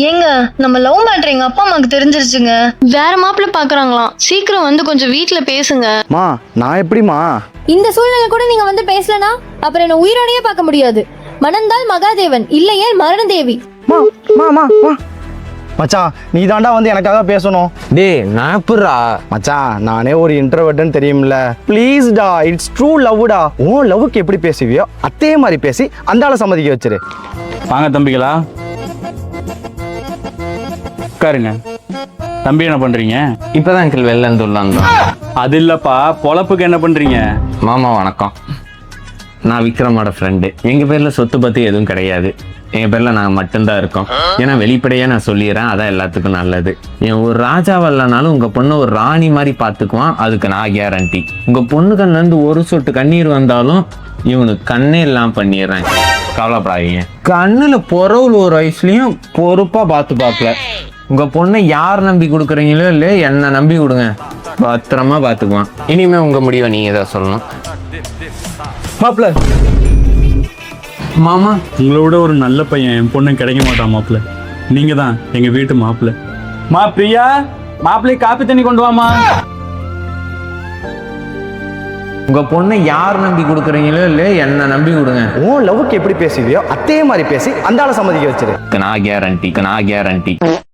ஏங்க நம்ம love matter எங்க அப்பா அம்மாக்கு தெரிஞ்சிருச்சுங்க. வேற மாப்பிள்ள பாக்குறாங்களாம். சீக்கிரம் வந்து கொஞ்சம் வீட்ல பேசுங்க. மா நான் எப்படிமா? இந்த சூழ்நிலை கூட நீங்க வந்து பேசலனா அப்புறம் என்ன உயிரோடையே பார்க்க முடியாது. மணந்தால் மகாதேவன், இல்லையே மரணதேவி. மா மா மா மா மச்சான் நீ தாண்டா வந்து எனக்காக பேசணும். டேய் நான் எப்படா? மச்சான் நானே ஒரு இன்ட்ரோவர்ட்னு தெரியும்ல. ப்ளீஸ் டா, இட்ஸ் ட்ரூ லவ்டா. ஓ லவ்வுக்கு எப்படி பேசுவியோ அதே மாதிரி பேசி அந்த ஆளை சம்மதிக்க வச்சிரு. வாங்க தம்பிகளா, உட்காருங்க. தம்பி என்ன பண்றீங்க? இப்பதான் அங்கிள் வெளில இருந்து உள்ள வந்தோம். அது இல்லப்பா, பொழப்புக்கு என்ன பண்றீங்க? மாமா வணக்கம். நான் விக்ரமோட ஃப்ரெண்டு. எங்க பேர்ல சொத்து பத்தி எதுவும் கிடையாது. என் பேர்ல நாங்க மட்டும்தான் இருக்கோம். ஏன்னா வெளிப்படையா நான் சொல்லிடுறேன், அதான் எல்லாத்துக்கும் நல்லது. என் ஒரு ராஜாவல்லனாலும் உங்க பொண்ணு ஒரு ராணி மாதிரி பாத்துக்குவான், அதுக்கு நான் கேரண்டி. உங்க பொண்ணு கண்ணுல இருந்து ஒரு சொட்டு கண்ணீர் வந்தாலும் இவனுக்கு கண்ணே இல்லாம பண்ணிடுறேன். கவலைப்படாதீங்க. கண்ணுல பொறவுல ஒரு வயசுலயும் பொறுப்பா பாத்துப்பாப்ல. உங்க பொண்ணை யார் நம்பி கொடுக்குறீங்களோ இல்லையோ என்ன நம்பி கொடுங்க, பத்திரமா பாத்துக்குவான். இனிமே உங்க முடிவை நீங்க தான் சொல்லணும். மாப்பிள்ள, மாமா உங்களை விட ஒரு நல்ல பையன் என் பொண்ணு கிடைக்க மாட்டான் மாப்பிள்ள. நீங்க தான் எங்க வீட்டு மாப்பிள்ள. மா பிரியா, மாப்பிள்ளை காப்பி தண்ணி கொண்டு வாமா. உங்க பொண்ணை யார் நம்பி கொடுக்குறீங்களோ இல்லையோ என்ன நம்பி கொடுங்க. ஓ லவ்வுக்கு எப்படி பேசுவியோ அதே மாதிரி பேசி அந்த ஆளை சம்மதிக்க வச்சிரு. நான் கேரண்டி.